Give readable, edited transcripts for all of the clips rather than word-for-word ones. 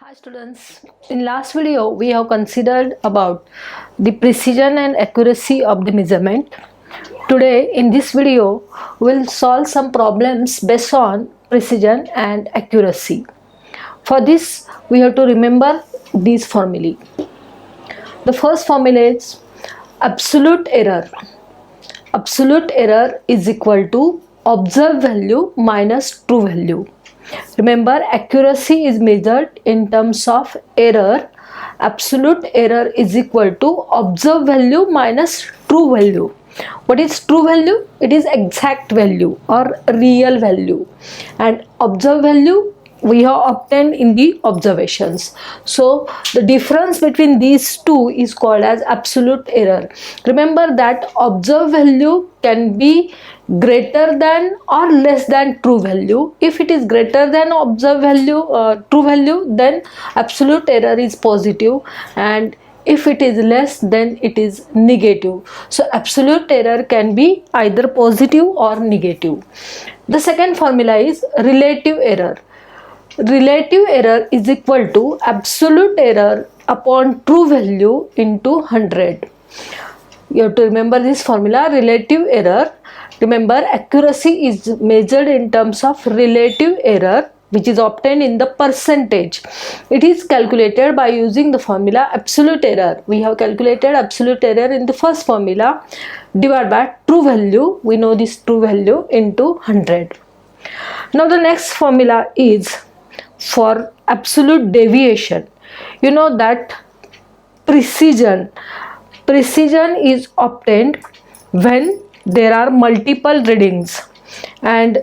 Hi students, in last video we have considered about the precision and accuracy of the measurement. Today in this video we will solve some problems based on precision and accuracy. For this we have to remember these formulae. The first formula is absolute error. Absolute error is equal to observed value minus true value. Remember, accuracy is measured in terms of error. Absolute error is equal to observed value minus true value. What is true value? It is exact value or real value, and observed value we have obtained in the observations. So the difference between these two is called as absolute error. Remember that observed value can be greater than or less than true value. If it is greater than observed value, true value, then absolute error is positive, and if it is less, then it is negative. So absolute error can be either positive or negative. The second formula is relative error. Relative error is equal to absolute error upon true value into 100. You have to remember this formula, relative error. Remember, accuracy is measured in terms of relative error, which is obtained in the percentage. It is calculated by using the formula absolute error. We have calculated absolute error in the first formula, divided by true value. We know this true value into 100. Now the next formula is for absolute deviation. You know that precision is obtained when there are multiple readings, and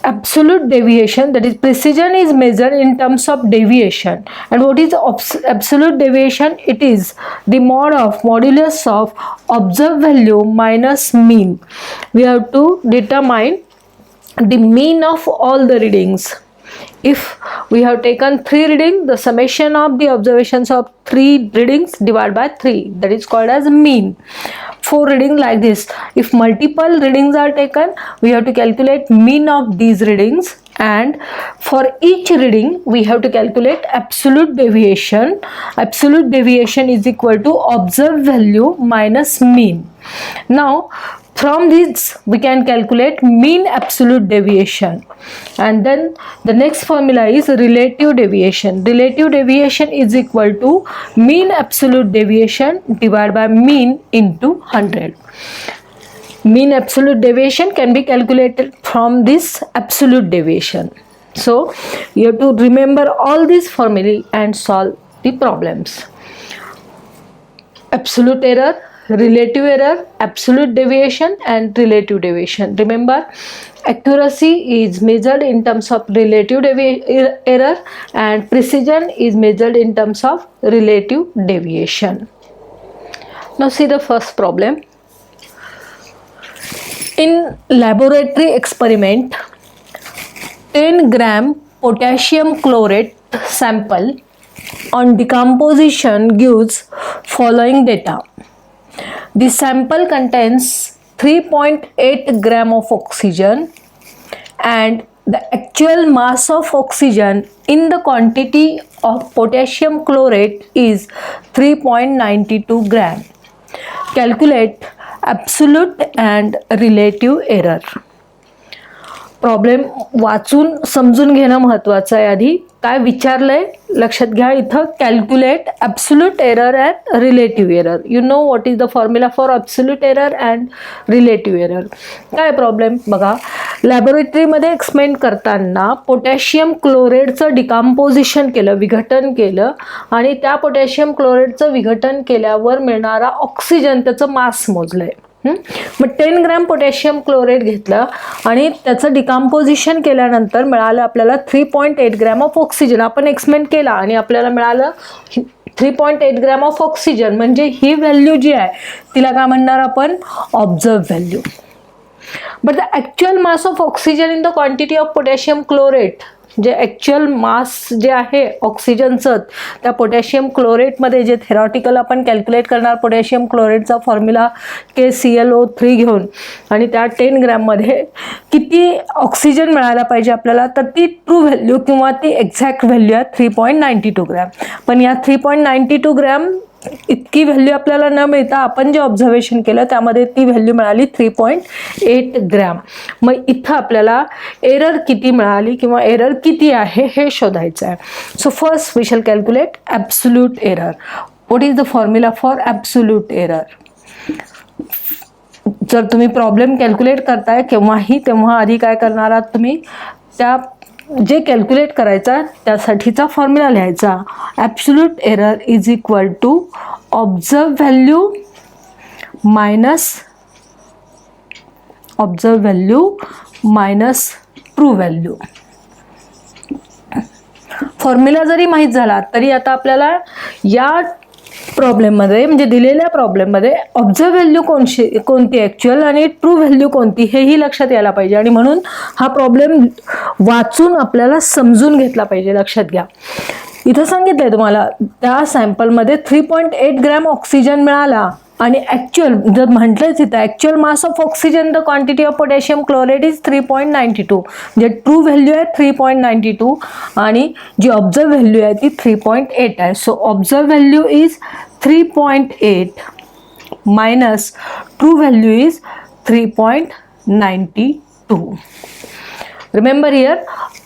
absolute deviation, that is precision, is measured in terms of deviation. And what is absolute deviation? It is the modulus of observed value minus mean. We have to determine the mean of all the readings. If we have taken 3 readings, the summation of the observations of 3 readings divided by 3, that is called as mean. 4 readings like this. If multiple readings are taken, we have to calculate mean of these readings, and for each reading we have to calculate absolute deviation. Absolute deviation is equal to observed value minus mean. Now from this we can calculate mean absolute deviation, and then the next formula is relative deviation. Relative deviation is equal to mean absolute deviation divided by mean into 100. Mean absolute deviation can be calculated from this absolute deviation. So you have to remember all these formulae and solve the problems. Absolute error, relative error, absolute deviation and relative deviation. Remember, accuracy is measured in terms of relative error, and precision is measured in terms of relative deviation. Now see the first problem. In laboratory experiment, 10 gram potassium chlorate sample on decomposition gives following data. The sample contains 3.8 gram of oxygen, and the actual mass of oxygen in the quantity of potassium chlorate is 3.92 gram. Calculate absolute and relative error. Problem वाचून समजून घेणं महत्त्वाचं आहे. आधी काय विचारलंय लक्षात घ्या. इथं calculate absolute error and relative error. You know what is the formula for absolute error and relative error. काय प्रॉब्लेम बघा, लॅबोरेटरीमध्ये एक्सपेरिमेंट करताना पोटॅशियम क्लोराईडचं डिकम्पोजिशन केलं, विघटन केलं, आणि त्या पोटॅशियम क्लोराईडचं विघटन केल्यावर मिळणारा ऑक्सिजन, त्याचं मास मोजलंय. मग 10 ग्रॅम पोटॅशियम क्लोराईड घेतलं आणि त्याचं डिकम्पोजिशन केल्यानंतर मिळालं आपल्याला 3.8 ग्रॅम ऑफ ऑक्सिजन. आपण एक्सपेरिमेंट केला आणि आपल्याला मिळालं 3.8 ग्रॅम ऑफ ऑक्सिजन. म्हणजे ही व्हॅल्यू जी आहे तिला काय म्हणणार आपण? Observe value. But the actual mass of oxygen in the quantity of potassium chlorate, जे ॲक्च्युअल मास जे आहे ऑक्सिजनचं त्या पोटॅशियम क्लोरेटमध्ये जे थेरॉटिकल आपण कॅल्क्युलेट करणार पोटॅशियम क्लोरेटचा फॉर्म्युला KClO3 घेऊन आणि त्या 10 ग्रॅममध्ये किती ऑक्सिजन मिळायला पाहिजे आपल्याला, तर ती ट्रू व्हॅल्यू किंवा ती एक्झॅक्ट व्हॅल्यू आहे 3.92 ग्रॅम. पण या 3.92 ग्रॅम इतकी व्हॅल्यू आपल्याला न मिळता आपण जे ऑब्झर्वेशन केलं त्यामध्ये ती व्हॅल्यू मिळाली 3.8 ग्रॅम. मग इथं आपल्याला एरर किती मिळाली किंवा एरर किती आहे हे शोधायचं आहे. So first we shall calculate absolute error. What is the formula for absolute error? जर तुम्ही प्रॉब्लेम कॅल्क्युलेट करताय केव्हाही, तेव्हा आधी काय करणार आहात तुम्ही, त्या जे कॅल्क्युलेट करायचा त्यासाठीचा फॉर्म्युला लिहायचा. Absolute error is equal to observe value minus true value. Formula जरी माहीत झाला तरी आता आपल्याला या प्रॉब्लेममध्ये म्हणजे दिलेल्या प्रॉब्लेममध्ये ऑब्झर्व व्हॅल्यू कोणती ॲक्च्युअल आणि ट्रू व्हॅल्यू कोणती हेही लक्षात यायला पाहिजे. आणि म्हणून हा प्रॉब्लेम वाचून आपल्याला समजून घेतला पाहिजे. लक्षात घ्या, इथं सांगितलंय तुम्हाला त्या सॅम्पलमध्ये 3.8 ग्रॅम ऑक्सिजन मिळाला आणि ॲक्च्युअल जर म्हटलंच इथं actual mass of oxygen the quantity of potassium chloride is 3.92. म्हणजे ट्रू व्हॅल्यू आहे 3.92 आणि जी ऑब्झर्व व्हॅल्यू आहे ती 3.8 आहे. So observe value is 3.8 minus true value is 3.92. Remember here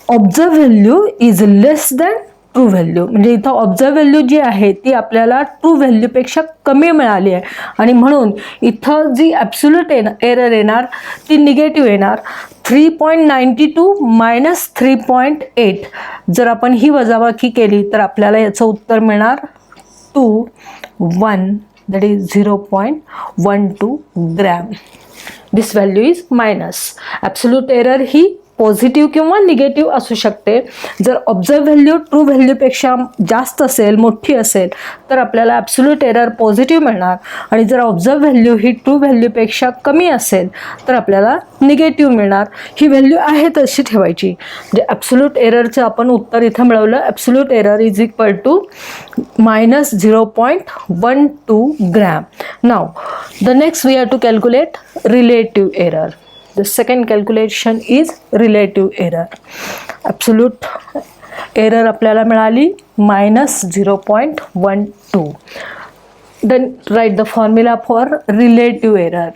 observe value is less than true value. म्हणजे इथं observe value जी आहे ती आपल्याला ट्रू व्हॅल्यूपेक्षा कमी मिळाली आहे आणि म्हणून इथं जी ॲब्सोल्यूट एरर येणार ती निगेटिव्ह येणार. 3.92 मायनस 3.8 जर आपण ही वजाबाकी केली तर आपल्याला याचं उत्तर मिळणार 2.1, that is 0.12 gram. This value is minus. Absolute error he positive किंवा निगेटिव्ह असू शकते. जर ऑब्झर्व व्हॅल्यू ट्रू व्हॅल्यूपेक्षा जास्त असेल, मोठी असेल, तर आपल्याला ॲब्सोल्यूट एरर पॉझिटिव्ह मिळणार आणि जर ऑब्झर्व व्हॅल्यू ही ट्रू व्हॅल्यूपेक्षा कमी असेल तर आपल्याला निगेटिव्ह मिळणार. ही व्हॅल्यू आहे तशी ठेवायची. म्हणजे ॲब्सोल्यूट एररचं आपण उत्तर इथं मिळवलं. Absolute error is equal to minus 0.12 gram. Now the next we have to calculate relative error. The second calculation is relative error. Absolute error आपल्याला मिळाली minus 0.12. Then write the formula for relative error.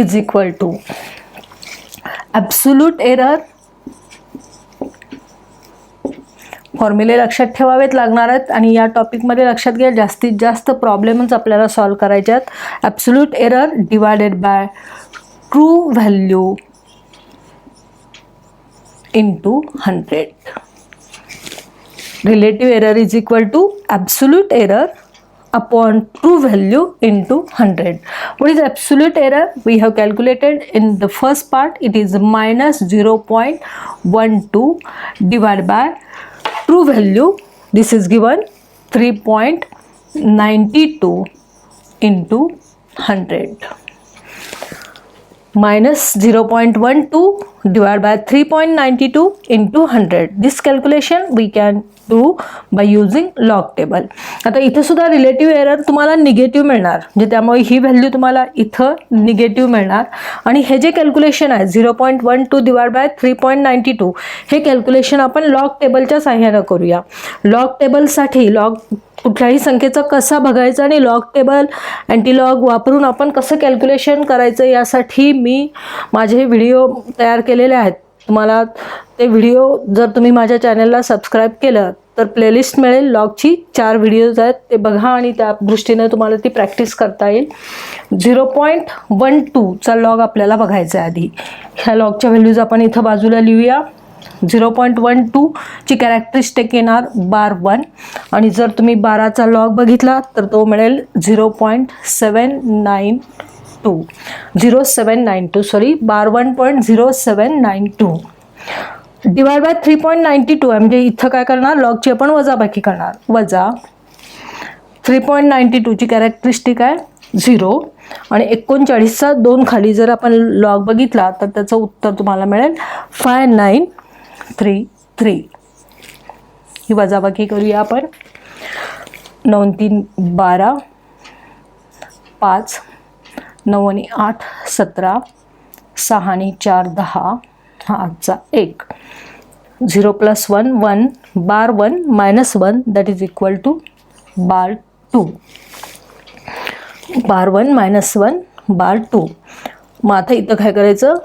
Is equal to absolute error. फॉर्म्युले लक्षात ठेवावेत लागणार आहेत आणि या टॉपिकमध्ये लक्षात घ्या जास्तीत जास्त प्रॉब्लेम्स आपल्याला सॉल्व करायचे आहेत. Absolute error divided by true value into 100. Relative error is equal to absolute error upon true value into 100. What is absolute error? We have calculated in the first part. It is minus 0.12 divided by true value. This is given 3.92 into 100. Minus 0.12 divided by 3.92 into 100. This calculation we can do by using log table. आता इथं सुद्धा relative error तुम्हाला negative मिळणार, म्हणजे त्यामुळे ही value तुम्हाला इथं negative मिळणार आणि हे जे कॅल्क्युलेशन आहे 0.12 डिवाइड बाय 3.92 हे कॅल्क्युलेशन आपण लॉग टेबलच्या साहाय्याने करूया. लॉग टेबलसाठी कुठल्याही संख्येचं कसा बघायचं आणि लॉग टेबल अँटीलॉग वापरून आपण कसं कॅल्क्युलेशन करायचं यासाठी मी माझे व्हिडिओ तयार केलेले आहेत. तुम्हाला ते व्हिडिओ जर तुम्ही माझ्या चॅनलला सबस्क्राईब केलं तर प्लेलिस्ट मिळेल. लॉगची 4 व्हिडिओज आहेत, ते बघा आणि त्या दृष्टीने तुम्हाला ती प्रॅक्टिस करता येईल. 0.12चा लॉग आपल्याला बघायचा आहे आधी. ह्या लॉगच्या व्हॅल्यूज आपण इथं बाजूला लिहूया. 0.12ची कॅरेक्टरिस्टिक येणार बार 1 आणि जर तुम्ही 12चा लॉग बघितला तर तो मिळेल 0.792 सॉरी बार 1.0792 डिवाइड बाय 3.92 आहे. म्हणजे इथं काय करणार लॉगची आपण वजाबाकी करणार. वजा 3.92ची कॅरेक्टरिस्टिक आहे 0 आणि 39चा 2 खाली जर आपण लॉग बघितला तर त्याचं उत्तर तुम्हाला मिळेल 5933. ही वजाबाकी करूया आपण. 9 3 12, 5 9 आणि 8 17, 6 आणि 4 10, हा आजचा 1. 0 + 1 1, bar 1 -1 that is equal to bar 2. Bar 1 -1 bar 2. मग आता इथं काय करायचं,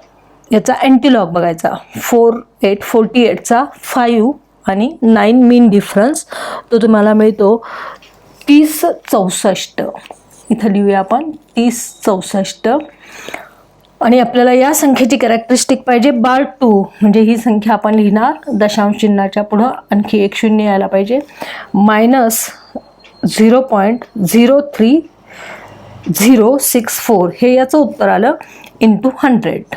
याचा अँटीलॉग बघायचा. 48चा 5 आणि 9 मीन डिफरन्स तो तुम्हाला मिळतो 30 64. इथं लिहूया आपण 30 64. आणि आपल्याला या संख्येची कॅरेक्टरिस्टिक पाहिजे बार 2, म्हणजे ही संख्या आपण लिहिणार दशांश चिन्हाच्या पुढं आणखी एक शून्य यायला पाहिजे. -0.03064 हे याचं उत्तर आलं इंटू 100.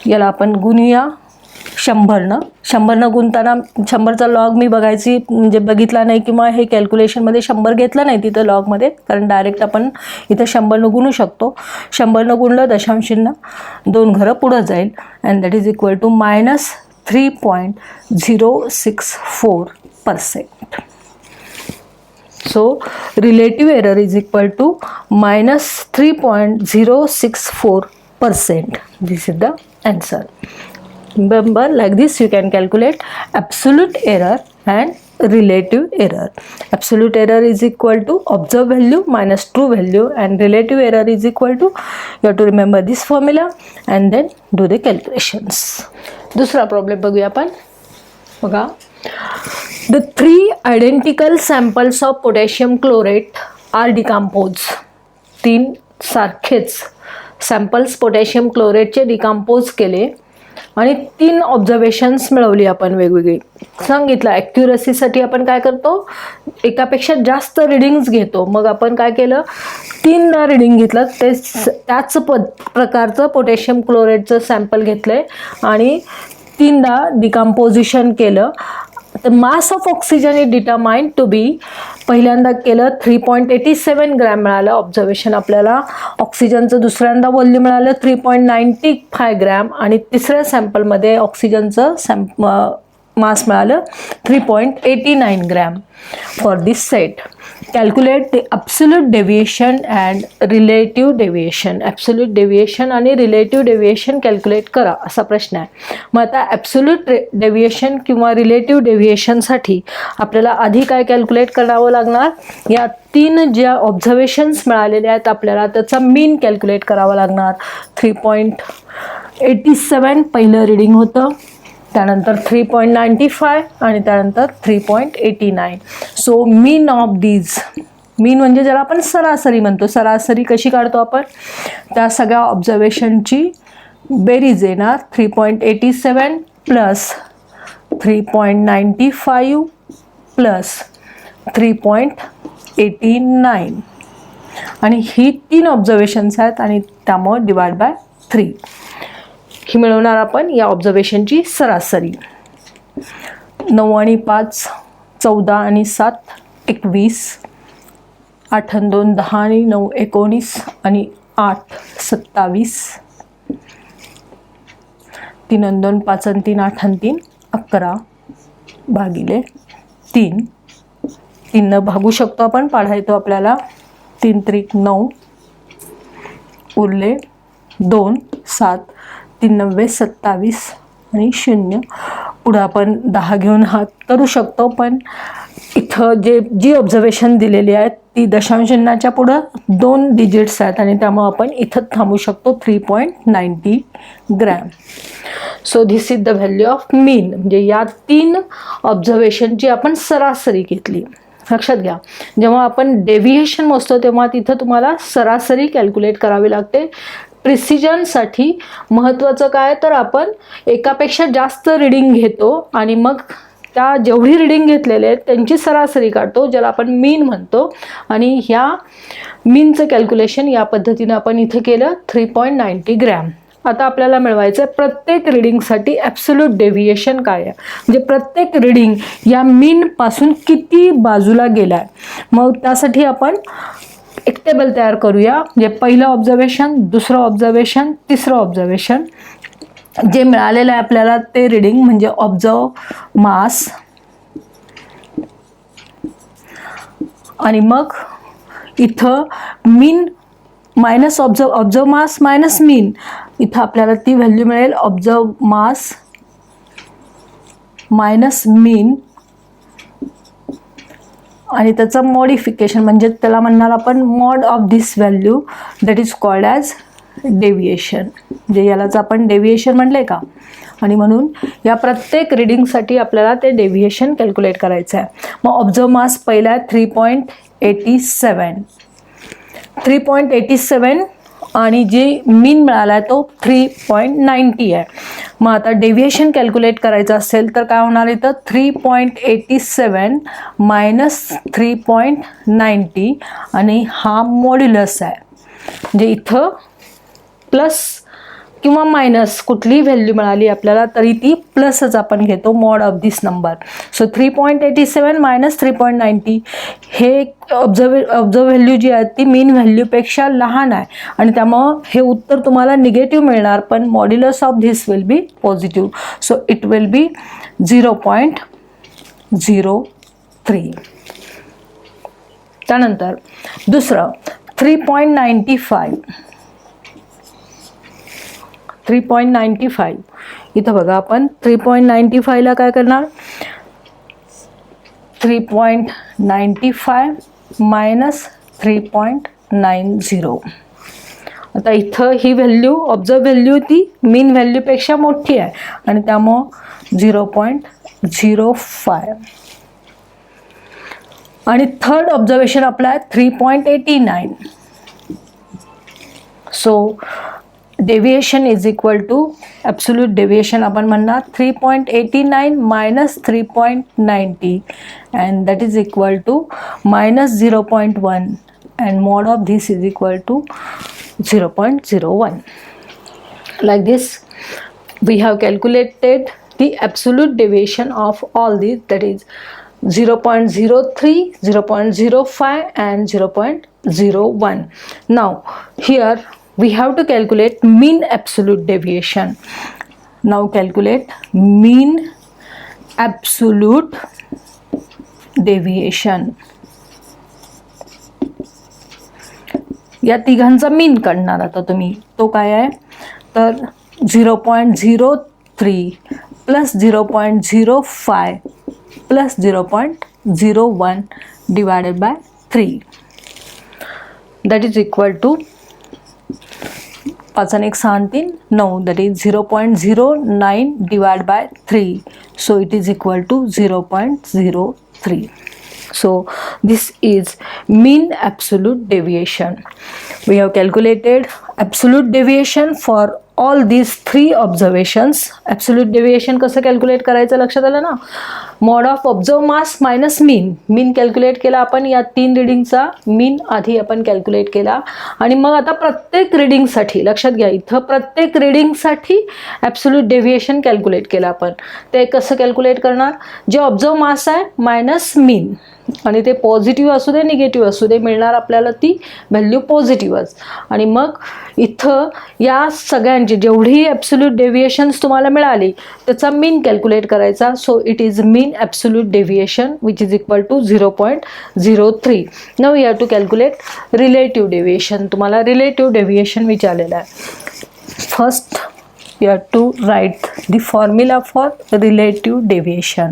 याला आपण गुणूया 100 गुणताना 100चा लॉग मी बघितला नाही किंवा हे कॅल्क्युलेशनमध्ये 100 घेतलं नाही तिथं लॉगमध्ये, कारण डायरेक्ट आपण इथं 100 गुणू शकतो. 100 गुणलं दशांश चिन्ह 2 घरं पुढं जाईल and that is equal to -3.064%. So relative error is equal to -3.064%. This is the answer. Remember, like this you can calculate absolute error and relative error. Absolute error is equal to observed value minus true value, and relative error is equal to, you have to remember this formula and then do the calculations. दूसरा problem बघूया आपण. बघा, the 3 identical samples of potassium chlorate are decomposed. 3 सारखेच samples potassium क्लोरेटचे decompose केले आणि 3 observations मिळवली आपण वेगवेगळी. सांगितलं ॲक्युरसीसाठी आपण काय करतो, एकापेक्षा जास्त रिडिंग्स घेतो. मग आपण काय केलं, 3दा रिडिंग घेतलं, त्याच प्रकारचं पोटॅशियम क्लोरेटचं सॅम्पल घेतलं आहे आणि 3दा डिकम्पोजिशन केलं. तर mass of oxygen is determined to be, पहिल्यांदा केलं 3.87 ग्रॅम मिळालं ऑब्झर्वेशन आपल्याला. ऑक्सिजनचं दुसऱ्यांदा व्हॉल्यूम मिळालं 3.95 ग्रॅम आणि तिसऱ्या सॅम्पलमध्ये ऑक्सिजनचं मास मिळालं 3.89 gram for this set. Calculate the absolute deviation and relative deviation. Absolute deviation आणि रिलेटिव्ह डेव्हिएशन कॅल्क्युलेट करा असा प्रश्न आहे. मग आता ॲब्सोल्यूट डेव्हिएशन किंवा रिलेटिव्ह डेव्हिएशनसाठी आपल्याला आधी काय कॅल्क्युलेट करावं लागणार, या 3 ज्या ऑब्झर्वेशन्स मिळालेल्या आहेत आपल्याला त्याचा मीन कॅल्क्युलेट करावा लागणार. 3.87 पहिलं रिडिंग होतं, त्यानंतर 3.95 आणि त्यानंतर 3.89. सो मीन ऑफ दीज, मीन म्हणजे ज्याला आपण सरासरी म्हणतो, सरासरी कशी काढतो आपण, त्या सगळ्या ऑब्झर्वेशनची बेरीज येणार. 3.87 प्लस 3.95 प्लस 3.89 आणि ही 3 ऑब्झर्वेशन्स आहेत आणि त्यामुळे डिवाइड बाय 3 ही मिळवणार आपण या ऑब्झर्वेशनची सरासरी. 9 आणि 5 14 आणि 7 21, 8 आणि 2 10 आणि 9 19 आणि 8 27, 3 आणि 2 5 आणि 3 8 आणि 3 11 भागिले 3. 3 भागू शकतो आपण, पाढा येतो आपल्याला. 3 त्रिक 9 उरले 2 7, 3 9 27 आणि 0. पुढं आपण 10 घेऊन हात करू शकतो, पण इथं जी ऑब्झर्वेशन दिलेली आहेत ती दशांश चिन्हाच्या पुढं 2 डिजिट्स आहेत आणि त्यामुळे आपण इथं थांबू शकतो 3.90 gram. So this is the value of mean, म्हणजे या 3 ऑब्झर्वेशनची आपण सरासरी घेतली. लक्षात घ्या, जेव्हा आपण डेव्हिएशन मोजतो तेव्हा तिथं तुम्हाला सरासरी कॅल्क्युलेट करावी लागते. प्रिसिजनसाठी महत्त्वाचं काय, तर आपण एकापेक्षा जास्त रिडिंग घेतो आणि मग त्या जेवढी रिडिंग घेतलेले आहेत त्यांची सरासरी काढतो, ज्याला आपण मीन म्हणतो. आणि ह्या मीनचं कॅल्क्युलेशन या पद्धतीनं आपण इथे केलं 3.90 ग्रॅम. आता आपल्याला मिळवायचं आहे प्रत्येक रीडिंगसाठी ॲब्सोल्यूट डेव्हिएशन काय आहे, म्हणजे प्रत्येक रीडिंग या मीन पासून किती बाजूला गेला आहे. मग त्यासाठी आपण एक टेबल तयार करूया. म्हणजे पहिलं ऑब्झर्वेशन, दुसरं ऑब्झर्वेशन, तिसरं ऑब्झर्वेशन, जे मिळालेलं आहे आपल्याला ते रीडिंग म्हणजे ऑब्झर्व मास, आणि मग इथं मीन मायनस ऑब्झर्व मास मायनस मीन, इथं आपल्याला ती व्हॅल्यू मिळेल ऑब्झर्व मास मायनस मीन, आणि त्याचं मॉडिफिकेशन म्हणजे त्याला म्हणणार आपण mod of this value, that is called as deviation. म्हणजे यालाच आपण डेव्हिएशन म्हटले का. आणि म्हणून या प्रत्येक रीडिंगसाठी आपल्याला ते डेव्हिएशन कॅल्क्युलेट करायचं आहे. मग ऑब्झर्व मास पहिला 3.87, 3.87 आणि जी मीन मिळाला आहे तो 3.90 आहे. मग आता डेव्हिएशन कॅल्क्युलेट करायचं असेल तर काय होणार इथं 3.87 मायनस 3.90 आणि हा मॉड्युलस आहे. म्हणजे इथं प्लस किंवा मायनस कुठलीही व्हॅल्यू मिळाली आपल्याला तरी ती प्लसच आपण घेतो mod of this number. So 3.87 minus 3.90 हे ऑब्झर्व व्हॅल्यू जी आहे ती मीन व्हॅल्यूपेक्षा लहान आहे आणि त्यामुळं हे उत्तर तुम्हाला निगेटिव्ह मिळणार, पण modulus of this will be positive. So it will be 0.03. त्यानंतर दुसरं 3.95, 3.95 इथं बघा आपण 3.95 ला काय करणार 3.95 मायनस 3.90. आता इथं ही व्हॅल्यू ऑब्झर्व व्हॅल्यू ती मीन व्हॅल्यूपेक्षा मोठी आहे आणि त्यामुळं 0.05. आणि थर्ड ऑब्झर्वेशन आपला आहे 3.89. So deviation is equal to absolute deviation आपण म्हणणार 3.89 minus 3.90 and that is equal to minus 0.1 and mod of this is equal to 0.01. Like this we have calculated the absolute deviation of all these, that is 0.03, 0.05 and 0.01. Now here we have to calculate mean absolute deviation. Now calculate mean absolute deviation. या तिघांचा मीन काढणार आता तुम्ही. तो काय आहे तर 0.03 plus 0.05 plus 0.01 divided by 3, that is equal to 5 आणि 1 6 आणि 3 9, that is 0.09 divide by 3. So it is equal to 0.03. So this is mean absolute deviation. We have calculated absolute deviation for all these three observations. Absolute deviation कसं calculate करायचं लक्षात आलं ना. Mod of observe mass minus mean, mean calculate केला आपण. या 3 रिडिंगचा मीन आधी आपण कॅल्क्युलेट केला आणि मग आता प्रत्येक रिडिंगसाठी लक्षात घ्या इथं प्रत्येक रिडिंगसाठी ॲब्सोल्यूट डेव्हिएशन कॅल्क्युलेट केलं आपण. ते कसं कॅल्क्युलेट करणार, जे ऑब्झर्व मास आहे मायनस मीन आणि ते पॉझिटिव्ह असू दे निगेटिव्ह असू दे मिळणार आपल्याला ती व्हॅल्यू पॉझिटिव्हच. आणि मग इथं या सगळ्यांची जेवढी ॲब्सोल्यूट डेव्हिएशन्स तुम्हाला मिळाली त्याचा मीन कॅल्क्युलेट करायचा. So it is mean absolute deviation which is equal to 0.03. Now you have to calculate relative deviation. तुम्हाला रिलेटिव्ह डेव्हिएशन विचारलेलं आहे. First you have to write the formula for relative deviation.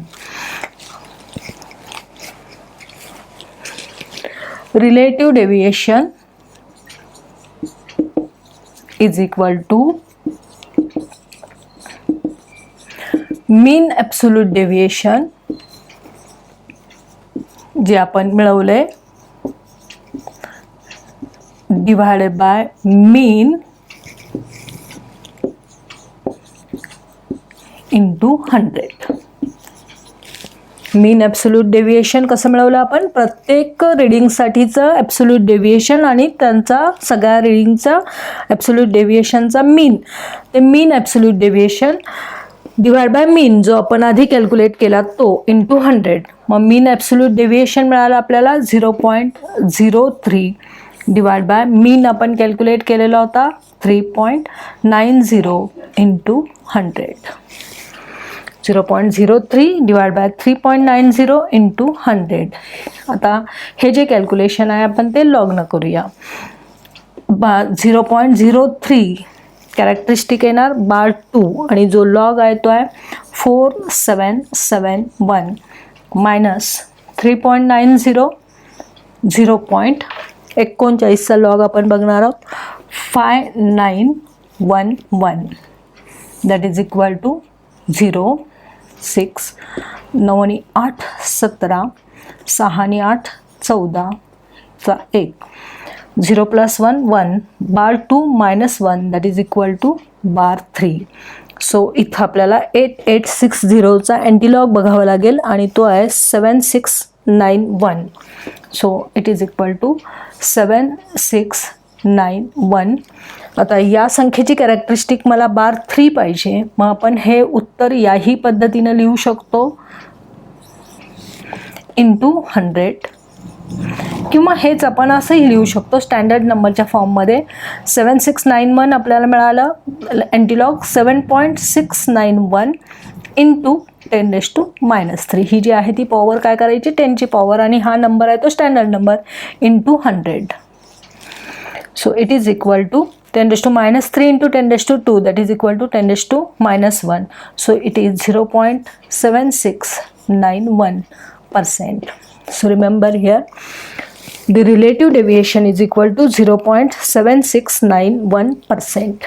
Relative deviation is equal to mean absolute deviation जे आपण मिळवले divided by mean into 100. Mean absolute deviation कसं मिळवलं आपण, प्रत्येक रीडिंगसाठीचं ॲब्सोल्यूट डेव्हिएशन आणि त्यांचा सगळ्या रीडिंगचा ॲब्सोल्यूट डेव्हिएशनचा मीन, ते मीन ॲब्सोल्यूट डेव्हिएशन डिवाइड बाय मीन जो आपण आधी कॅल्क्युलेट केला तो इंटू 100. मग मीन ॲब्सोल्यूट डेव्हिएशन मिळालं आपल्याला 0.03 डिवाइड बाय मीन आपण कॅल्क्युलेट केलेला होता 3.90 इंटू 100. 0.03 divide by 3.90 into 100. आता हे जे कॅल्क्युलेशन आहे आपण ते लॉगनं करूया. 0.03 कॅरेक्टरिस्टिक येणार बार 2 आणि जो लॉग आहे तो आहे 4771 मायनस 3.90 0.39चा लॉग आपण बघणार आहोत 5911 दॅट इज इक्वल टू 0 6 9 आणि 8 17 6 आणि 8 14 चा 1 0 plus 1 1 bar 2 minus 1 that is equal to bar 3. So इथं आपल्याला 8860चा अँटीलॉग बघावा लागेल आणि तो आहे 7691. So it is equal to 7691. आता या संख्येची कॅरेक्टरिस्टिक मला बार 3 पाहिजे. मग आपण हे उत्तर याही पद्धतीनं लिहू शकतो इंटू 100 किंवा हेच आपण असंही लिहू शकतो स्टँडर्ड नंबरच्या फॉर्ममध्ये. 7691 आपल्याला मिळालं अँटीलॉग 7.691 इंटू 10⁻³ ही जी आहे ती पॉवर काय करायची 10ची पॉवर आणि हा नंबर आहे तो standard number into 100. So it is equal to 10⁻³ into 10⁻² that is equal to 10⁻⁻1. So it is 0.7691%. So remember here the relative deviation is equal to 0.7691%.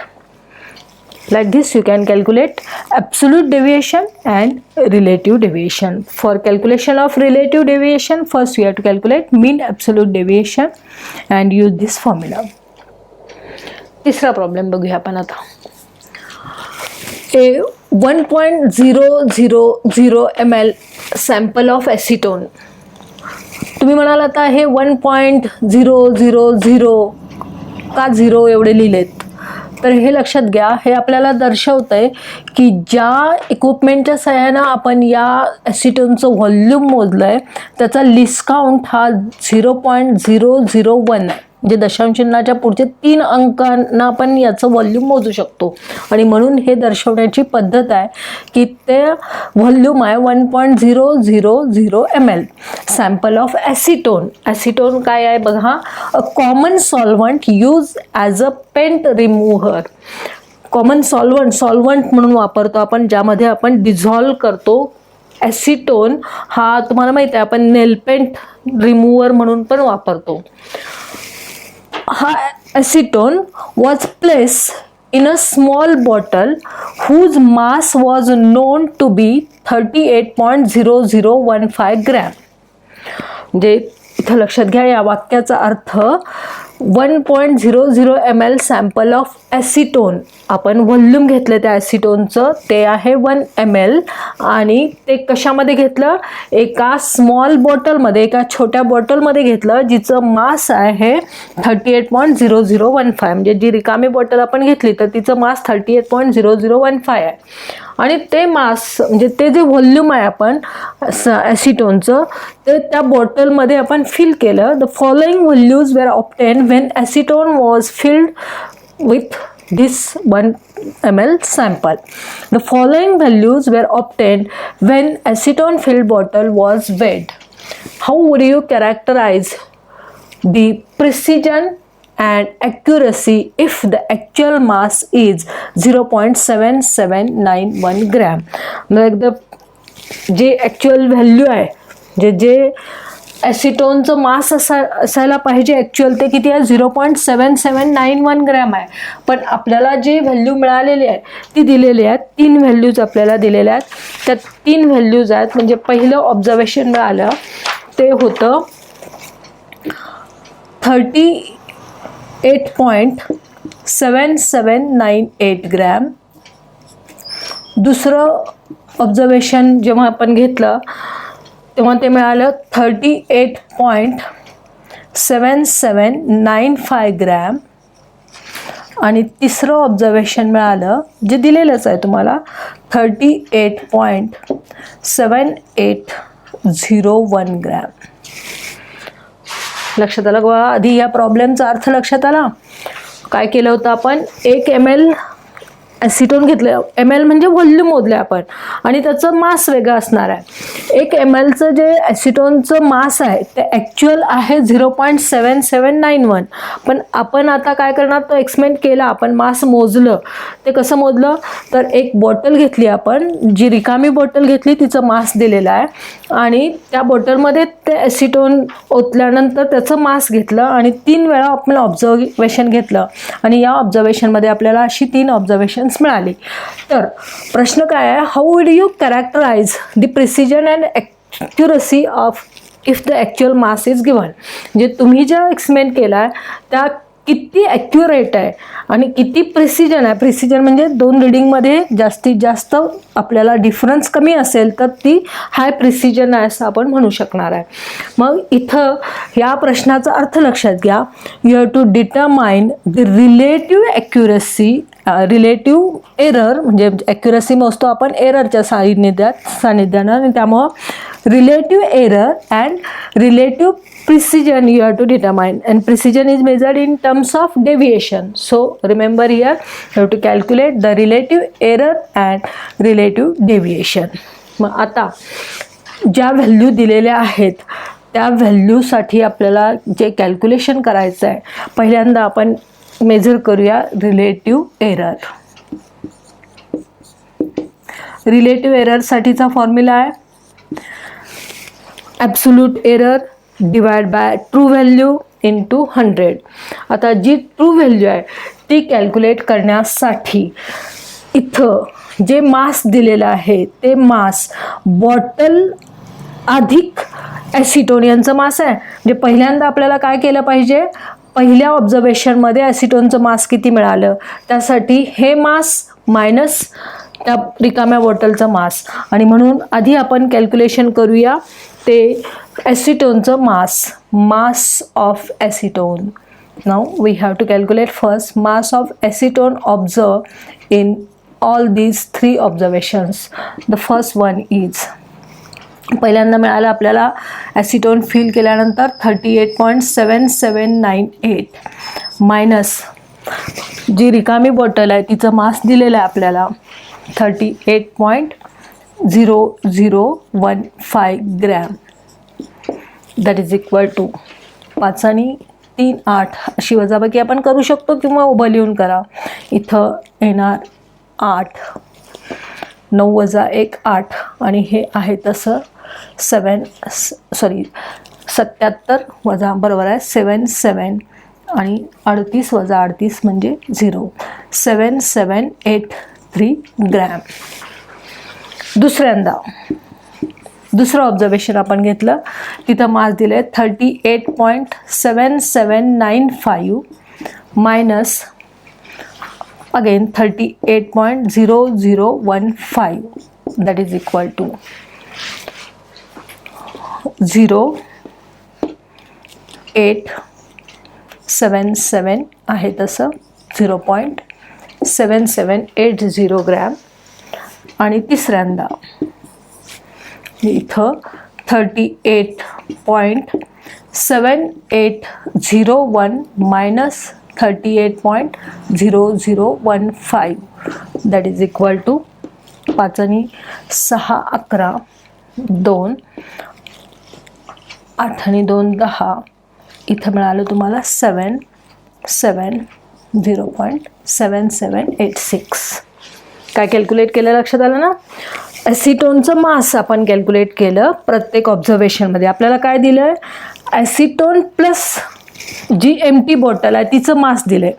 Like this you can calculate absolute deviation and relative deviation. For calculation of relative deviation first we have to calculate mean absolute deviation and use this formula. तिसरा problem बघूया आपण आता. 1.000 ml sample of acetone. तुम्ही म्हणाल आता हे 1.000 का 0 एवढे लिहिलेत, तर हे लक्षात घ्या हे आपल्याला दर्शवतं आहे की ज्या इक्विपमेंटच्या सहाय्यानं आपण या ॲसिटोनचं व्हॉल्यूम मोजलं आहे त्याचा लिस्ट काउंट हा 0.001 आहे. म्हणजे दशांशचिन्हाच्या पुढचे 3 अंकांना आपण याचं व्हॉल्यूम मोजू शकतो आणि म्हणून हे दर्शवण्याची पद्धत आहे की ते व्हॉल्यूम आहे 1.000 ml sample of acetone. Acetone काय आहे बघा, a common solvent use as a paint remover. Common solvent म्हणून वापरतो आपण ज्यामध्ये आपण डिझॉल्व करतो. ॲसिटोन हा तुम्हाला माहिती आहे आपण नेलपेंट रिमूव्हर म्हणून पण वापरतो. हा acetone was placed in a small bottle whose mass was known to be 38.0015 gram. म्हणजे इथं लक्षात घ्या या वाक्याचा अर्थ 1.00 ml सॅम्पल ऑफ ॲसिटोन आपण व्हॉल्यूम घेतलं त्या ॲसिटोनचं ते आहे 1 ml आणि ते कशामध्ये घेतलं एका स्मॉल बॉटलमध्ये एका छोट्या बॉटलमध्ये घेतलं जिचं मास आहे 38.0015. म्हणजे जी रिकामी बॉटल आपण घेतली तर तिचं मास 38.0015 आहे आणि ते मास म्हणजे ते जे व्हॉल्यूम आहे आपण ॲसिटोनचं ते त्या बॉटलमध्ये आपण फिल केलं. The following values were obtain when acetone was filled with this 1 ml sample. The following values were obtained when acetone filled bottle was weighed. How would you characterize the precision and accuracy if the actual mass is 0.7791 gram? म्हणजे जे actual value आहे जे ॲसिटोनचं मास असायला पाहिजे actual ते किती आहे 0.7791 gram आहे. पण आपल्याला जे व्हॅल्यू मिळालेली आहे ती दिलेली आहेत 3 व्हॅल्यूज आपल्याला दिलेल्या आहेत. त्या 3 व्हॅल्यूज आहेत म्हणजे पहिलं ऑब्झर्वेशन मिळालं ते होतं 38.7798 ग्रॅम. दुसरं ऑब्झर्वेशन जेव्हा आपण घेतलं तेव्हा ते मिळालं 38.7795 ग्रॅम. आणि तिसरं ऑब्झर्वेशन मिळालं जे दिलेलंच आहे तुम्हाला 38.7801 ग्रॅम. लक्षात आलं बघा. आधी या प्रॉब्लेमचा अर्थ लक्षात आला. काय केलं होतं आपण, 1 ml ॲसिटोन घेतलं. ml म्हणजे व्हॉल्यूम मोजले आपण आणि त्याचं मास वेगळं असणार आहे. 1 mlचं जे ॲसिटोनचं मास आहे ते ॲक्च्युअल आहे 0.7791. पण आपण आता काय करणार, तो एक्सपेरिमेंट केला, आपण मास मोजलं. ते कसं मोजलं तर एक बॉटल घेतली आपण, जी रिकामी बॉटल घेतली तिचं मास दिलेलं आहे आणि त्या बॉटलमध्ये ते ॲसिटोन ओतल्यानंतर त्याचं मास घेतलं आणि 3 वेळा आपण ऑब्झर्वेशन घेतलं आणि या ऑब्झर्वेशनमध्ये आपल्याला अशी 3 ऑब्झर्वेशन्स मिळाली. तर प्रश्न काय आहे, how would you characterise the precision and accuracy of if the actual mass is given. जे तुम्ही ज्या एक्सपेरिमेंट केला आहे त्या किती ॲक्युरेट आहे आणि किती प्रिसिजन आहे. प्रिसिजन म्हणजे 2 रिडिंगमध्ये जास्तीत जास्त आपल्याला डिफरन्स कमी असेल तर ती हाय प्रिसिजन आहे असं आपण म्हणू शकणार आहे. मग इथं या प्रश्नाचा अर्थ लक्षात घ्या. You have to determine the relative accuracy, relative error म्हणजे ॲक्युरसी मोजतो आपण एररच्या सानिध्यानं आणि त्यामुळं relative error and relative precision you have to determine, and precision is measured in terms of deviation. So remember here you have to calculate the relative error and relative deviation. मग आता ज्या value दिलेल्या आहेत त्या व्हॅल्यूसाठी आपल्याला जे calculation करायचं आहे, पहिल्यांदा आपण मेजर करूया रिलेटिव्ह एरर. रिलेटिव्ह एररसाठीचा फॉर्म्युला आहे absolute error divide by true value into 100. आता जी ट्रू व्हॅल्यू आहे ती कॅल्क्युलेट करण्यासाठी इथं जे मास दिलेलं आहे ते मास बॉटल अधिक ॲसिटोन यांचं मास आहे. म्हणजे पहिल्यांदा आपल्याला काय केलं पाहिजे, पहिल्या ऑब्झर्वेशनमध्ये ॲसिटोनचं मास किती मिळालं त्यासाठी हे मास मायनस त्या रिकाम्या बॉटलचं मास, आणि म्हणून आधी आपण कॅल्क्युलेशन करूया ते ॲसिटोनचं mass of acetone. Now we have to calculate first mass of acetone observe in all these 3 observations. The first one is, पहिल्यांदा मिळालं आपल्याला ॲसिटोन फिल केल्यानंतर 38.7798 मायनस जी रिकामी बॉटल आहे तिचं मास दिलेलं आहे आपल्याला 38.0015 gram. That is equal to 5 आणि 3 8 अशी वजाबाकी आपण करू शकतो किंवा उभं लिहून करा. इथं येणार 8, 9 वजा 1 8 आणि हे आहे तसं 77 वजा बरोबर आहे 77 आणि 38 वजा 38 म्हणजे 0, 7783 ग्रॅम. दुसरं ऑब्झर्वेशन आपण घेतलं, तिथं मास दिले 38.7795 minus again 38.0015 that is equal to 0.877 आहे तसं 0.7780 ग्रॅम. आणि तिसऱ्यांदा इथं 38.7801 minus 38.0015 that is equal to 5 आणि 6 11 2 8 आणि 2 10. इथं मिळालं तुम्हाला 0.7786. काय कॅल्क्युलेट केलं लक्षात आलं ना. ॲसिटोनचं मास आपण कॅल्क्युलेट केलं प्रत्येक ऑब्झर्वेशनमध्ये. आपल्याला काय दिलं आहे, ॲसिटोन प्लस जी एम्प्टी बॉटल आहे तिचं मास दिलं आहे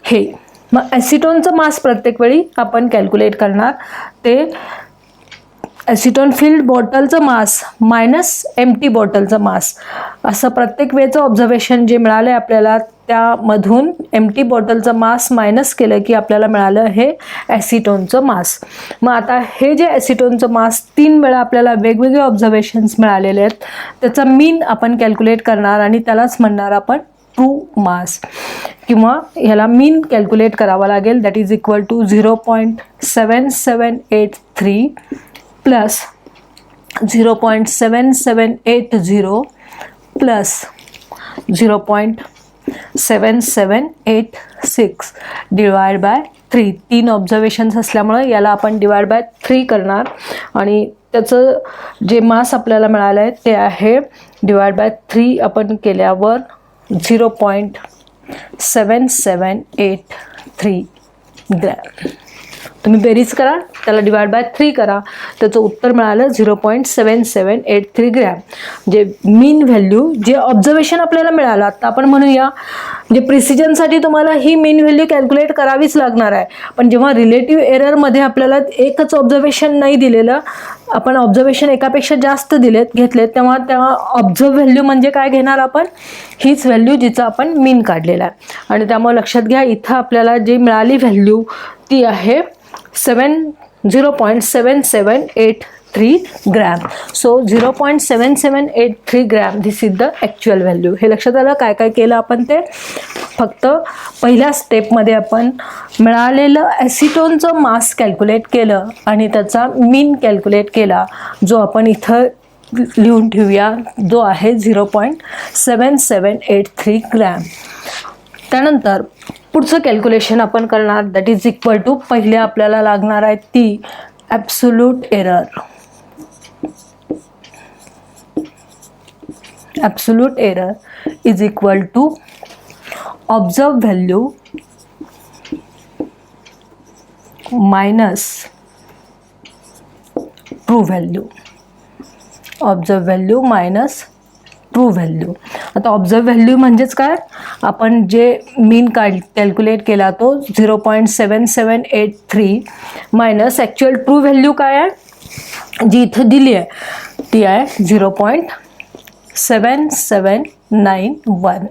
हे. मग ॲसिटोनचं मास प्रत्येक वेळी आपण कॅल्क्युलेट करणार ते ॲसिटोन फिल्ड बॉटलचं मास मायनस एम्प्टी बॉटलचं मास, असं प्रत्येक वेळेचं ऑब्झर्वेशन जे मिळालं आहे आपल्याला त्यामधून एम्प्टी बॉटलचं मास मायनस केलं की आपल्याला मिळालं हे ॲसिटोनचं मास. मग आता हे जे ॲसिटोनचं मास 3 वेळा आपल्याला वेगवेगळे ऑब्झर्वेशन्स मिळालेले आहेत, त्याचा मीन आपण कॅल्क्युलेट करणार आणि त्यालाच म्हणणार आपण ट्रू मास, किंवा ह्याला मीन कॅल्क्युलेट करावा लागेल. That is equal to 0.7783 plus 0.7780 plus 0.7786 divide by 3. 3 observations असल्यामुळे याला आपण डिवाइड बाय 3 करणार आणि त्याचं जे मास आपल्याला मिळालं आहे ते आहे डिवाइड बाय 3 आपण केल्यावर 0.7783 ग्रॅम. तुम्ही बेरीज करा, त्याला डिवाइड बाय 3 करा, त्याचं उत्तर मिळालं 0.7783 ग्रॅम. जे मीन व्हॅल्यू, जे ऑब्झर्वेशन आपल्याला मिळालं, आता आपण म्हणूया जे प्रिसिजनसाठी तुम्हाला ही मीन व्हॅल्यू कॅल्क्युलेट करावीच लागणार आहे. पण जेव्हा रिलेटिव्ह एररमध्ये आपल्याला एकच ऑब्झर्वेशन नाही दिलेलं, आपण ऑब्झर्वेशन एकापेक्षा जास्त घेतलेत, तेव्हा ऑब्झर्व व्हॅल्यू म्हणजे काय घेणार आपण, हीच व्हॅल्यू जिचं आपण मीन काढलेला आहे. आणि त्यामुळे लक्षात घ्या, इथं आपल्याला जी मिळाली व्हॅल्यू ती आहे 0.7783 gram. So 0.7783 gram this is the actual value. हे लक्षात आलं काय काय केलं आपण ते. फक्त पहिल्या स्टेपमध्ये आपण मिळालेलं ॲसिटोनचं मास कॅल्क्युलेट केलं आणि त्याचा मीन कॅल्क्युलेट केला, जो आपण इथं लिहून ठेवूया, जो आहे 0.7783 ग्रॅम. त्यानंतर पुढचं कॅल्क्युलेशन आपण करणार, दॅट इज इक्वल टू पहिले आपल्याला लागणार आहे ती absolute error. Absolute error is equal to observe value minus true value. Observe value minus true value. आता ऑब्झर्व व्हॅल्यू म्हणजेच काय, आपण जे मीन कॅल्क्युलेट केला तो 0.7783 मायनस ॲक्च्युअल ट्रू व्हॅल्यू काय आहे, जी इथं दिली आहे ती आहे 0.7791.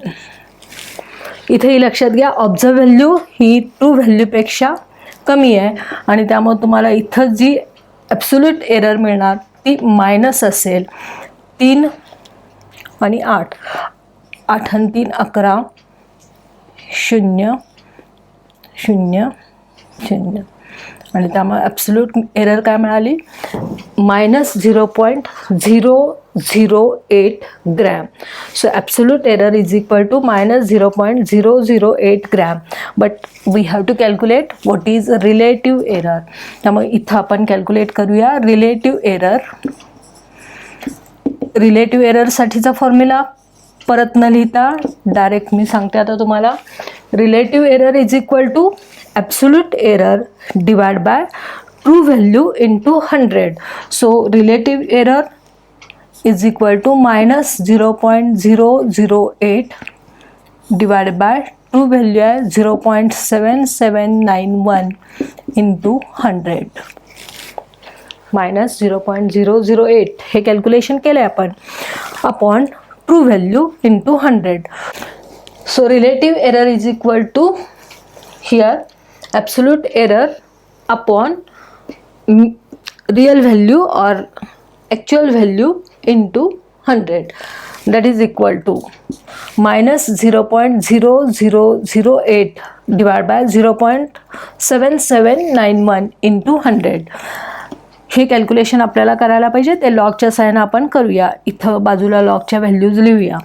इथेही लक्षात घ्या, ऑब्झर्व व्हॅल्यू ही ट्रू व्हॅल्यूपेक्षा कमी आहे आणि त्यामुळे तुम्हाला इथं जी ॲब्सोल्यूट एरर मिळणार ती मायनस असेल 3 आणि 8. 8 आणि 3 11, 0 0 0 आणि त्यामुळे ॲब्सोल्यूट एरर काय मिळाली, minus 0.008 gram. So absolute error is equal to minus 0.008 gram. But we have to calculate what is relative error. त्यामुळे इथं आपण कॅल्क्युलेट करूया रिलेटिव्ह एरर. रिलेटिव्ह एररसाठीचा फॉर्म्युला परत न लिहिता डायरेक्ट मी सांगते आता तुम्हाला. Relative error is equal to absolute error divide by true value into 100. So relative error is equal to minus 0.008 divide by true value आहे 0.7791 इंटू 100 मायनस 0.008. हे कॅल्क्युलेशन केलं आहे आपण upon true value into 100. So relative error is equal to here absolute error upon real value और actual value into 100. that is equal to minus 0.0008 divided by 0.7791 into 100. हे calculation आपल्याला करायला पाहिजे, ते लॉगच्या साहाय्याने आपण करूया. इथं बाजूला लॉगच्या व्हॅल्यूज लिहूया.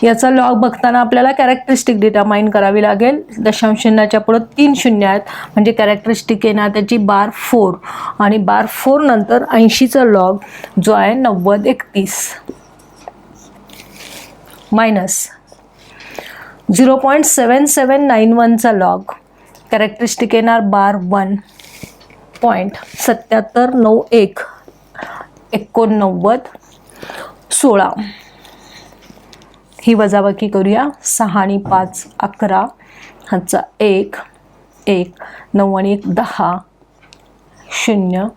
याचा लॉग बघताना आपल्याला कॅरेक्टरिस्टिक डिटरमाइन करावी लागेल. दशांश चिन्हाच्या पुढे 3 शून्य आहेत म्हणजे कॅरेक्टरिस्टिक येणार त्याची बार 4 आणि बार 4 नंतर 80चा लॉग जो आहे 9031 मायनस 0.7791चा लॉग कॅरेक्टरिस्टिक येणार बार 1.7791 16. ही वजाबाकी करूया. 6 आणि 5 11 ह्याचा 1 1 9 आणि 1 10 0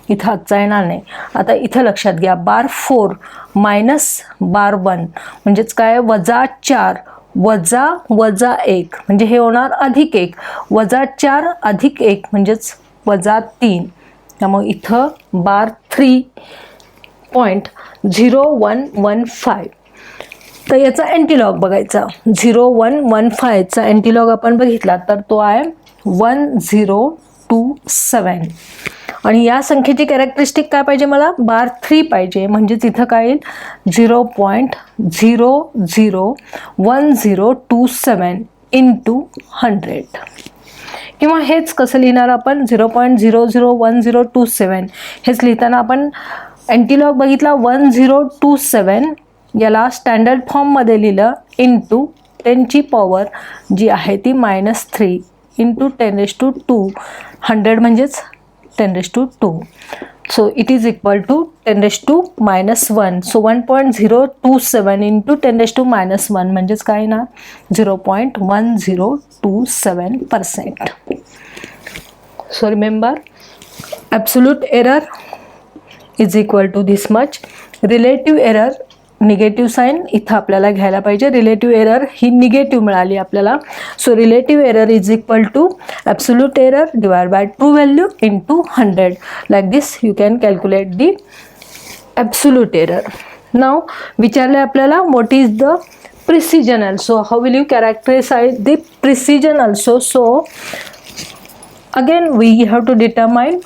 इथं हातचा येणार नाही. आता इथं लक्षात घ्या, बार 4 मायनस बार 1 म्हणजेच काय, -4 -1 म्हणजे हे होणार -1, -4 + 1 म्हणजेच -3. त्यामुळे इथं बार 3.0115. तर याचा अँटीलॉग बघायचा. 0115चा अँटीलॉग आपण बघितला तर तो आहे 1027. आणि या संख्येची कॅरेक्टरिस्टिक काय पाहिजे मला, बार 3 पाहिजे. म्हणजेच इथं काय येईल, 0.001027 × 100. किंवा हेच कसं लिहिणार आपण, 0.001027 हेच लिहिताना आपण अँटीलॉग बघितला 1027, याला स्टँडर्ड फॉर्ममध्ये लिहिलं इंटू 10ची पॉवर जी आहे ती -3 × 10⁻². 100 म्हणजेच 10⁻². So it is equal to 10⁻⁻1. So 1.027 × 10⁻⁻1 म्हणजेच काय ना, 0.1027%. So remember, absolute error is equal to this much. Relative error, negative sign इथं आपल्याला घ्यायला पाहिजे. रिलेटिव्ह एरर ही निगेटिव्ह मिळाली आपल्याला. So relative error is equal to absolute error divide by true value into 100. Like this you can calculate the absolute error. Now विचारले आपल्याला, what is the precision also, how will you characterise the precision also. So again we have to determine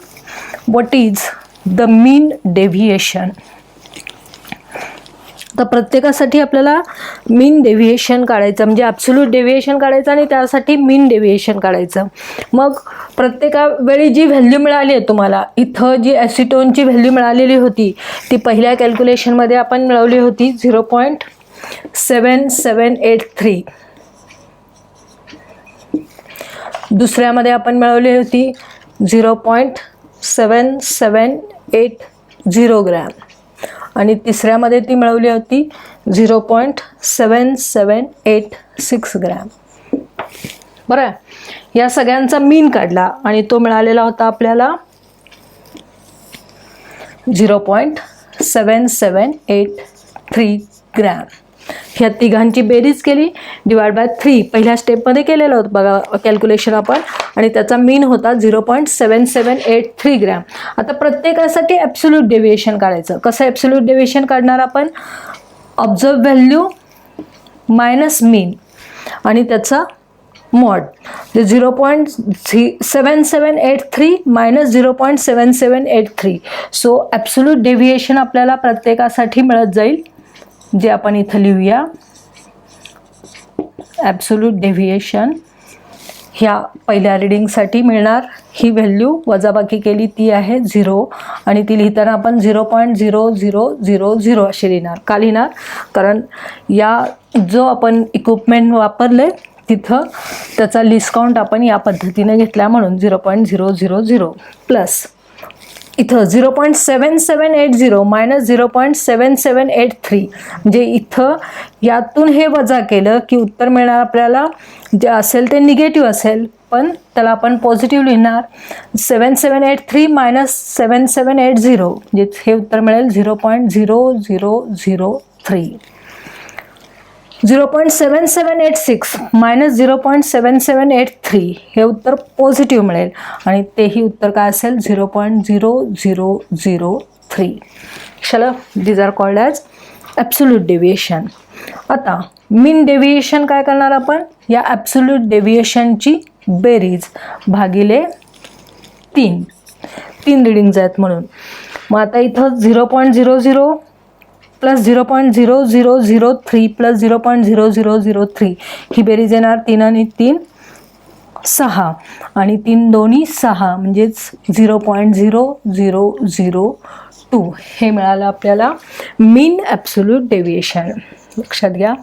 what is the mean deviation. तर प्रत्येकासाठी आपल्याला मीन deviation काढायचं, म्हणजे absolute deviation काढायचं आणि त्यासाठी मीन डेव्हिएशन काढायचं. मग प्रत्येका वेळी जी व्हॅल्यू मिळाली आहे तुम्हाला, इथं जी ॲसिटोनची व्हॅल्यू मिळालेली होती ती पहिल्या कॅल्क्युलेशनमध्ये आपण मिळवली होती 0.7783. दुसऱ्यामध्ये आपण मिळवली होती 0.7780 ग्रॅम आणि तिसऱ्यामध्ये ती मिळवली होती 0.7786 ग्रॅम. बरं, या सगळ्यांचा मीन काढला आणि तो मिळालेला होता आपल्याला 0.7783 ग्रॅम. ह्या तिघांची बेरीज केली, डिवाइड बाय 3 पहिल्या स्टेपमध्ये केलेलं होतं बघा कॅल्क्युलेशन आपण, आणि त्याचा मीन होता 0.7783 ग्रॅम. आता प्रत्येकासाठी ॲब्सोल्यूट डेव्हिएशन काढायचं. कसं ॲब्सोल्यूट डेव्हिएशन काढणार आपण, ऑब्झर्व व्हॅल्यू मायनस मीन आणि त्याचा mod. 0.7783 minus 0.7783. So absolute deviation आपल्याला प्रत्येकासाठी मिळत जाईल, जे आपण इथं लिहूया. ॲब्सोल्यूट डेव्हिएशन ह्या पहिल्या रिडिंगसाठी मिळणार ही व्हॅल्यू वजाबाकी केली ती आहे 0 आणि ती लिहिताना आपण 0.0000 अशी लिहिणार. का लिहिणार, कारण या जो आपण इक्विपमेंट वापरले तिथं त्याचा लिस्ट काउंट आपण या पद्धतीने घेतला म्हणून 0.000 प्लस इथं 0.7780 मायनस 0.7783. म्हणजे इथं यातून हे वजा केलं की उत्तर मिळणार आपल्याला जे असेल ते निगेटिव्ह असेल, पण त्याला आपण पॉझिटिव्ह लिहिणार. 7783 मायनस 7780 म्हणजे हे उत्तर मिळेल 0.0003. 0.7786 मायनस 0.7783 हे उत्तर पॉझिटिव्ह मिळेल आणि तेही उत्तर काय असेल 0.0003. चला, these are called as absolute deviation. आता मीन डेव्हिएशन काय करणार आपण, या ॲब्सोल्यूट डेव्हिएशनची बेरीज भागिले 3 रिडिंग्ज आहेत म्हणून. मग आता इथं 0.00 प्लस 0.0003 प्लस 0.0003 ही बेरीज येणार. 3 आणि 3 6 आणि 3 दोन्ही 6 म्हणजेच 0.0002 हे मिळालं आपल्याला मीन ॲब्सोल्यूट डेव्हिएशन. लक्षात घ्या,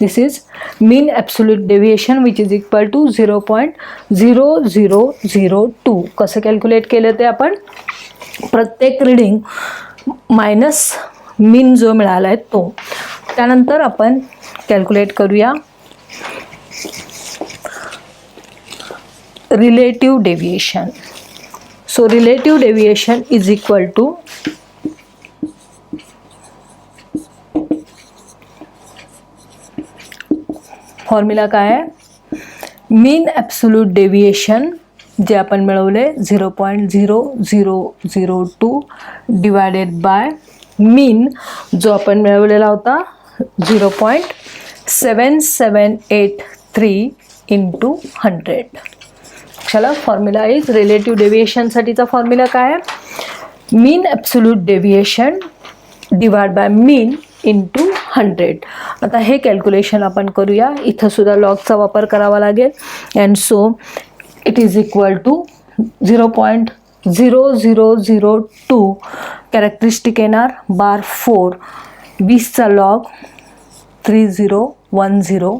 this is mean absolute deviation which is equal to 0.0002. कसं कॅल्क्युलेट केलं ते आपण, प्रत्येक रिडिंग मायनस मीन जो मिळाला आहे तो. त्यानंतर आपण कॅल्क्युलेट करूया relative deviation. So relative deviation is equal to formula काय आहे, मीन ॲब्सोल्यूट डेविएशन जे आपण मिळवले 0.0002 डिवायडेड बाय मीन जो आपण मिळवलेला होता 0.7783 इंटू 100. चला फॉर्म्युला इज रिलेटिव्ह डेविएशनसाठीचा फॉर्म्युला काय आहे, mean absolute deviation divide by mean into 100. आता हे कॅल्क्युलेशन आपण करूया. इथं सुद्धा लॉगचा वापर करावा लागेल. And so it is equal to 0.0002 characteristic येणार बार 4, 20चा लॉग 3010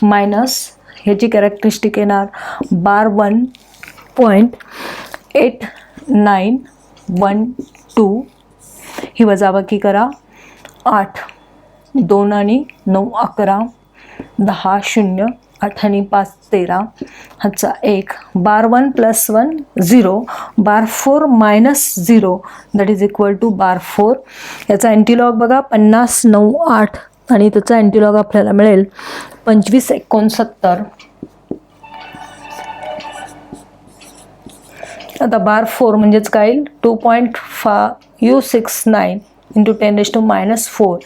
मायनस ह्याची कॅरेक्टरिस्टिक येणार बार 1.8912. ही वजाबाकी करा. 8, 2 आणि 9 11, 10 0, 8 आणि 5 13, ह्याचा 1, bar 1 + 1 0, bar 4 - 0 that is equal to बार 4. याचा अँटीलॉग बघा 50 9 8 आणि त्याचा अँटीलॉग आपल्याला मिळेल 25 69. आता बार 4 म्हणजेच काय येईल 2.569 into 10⁻⁴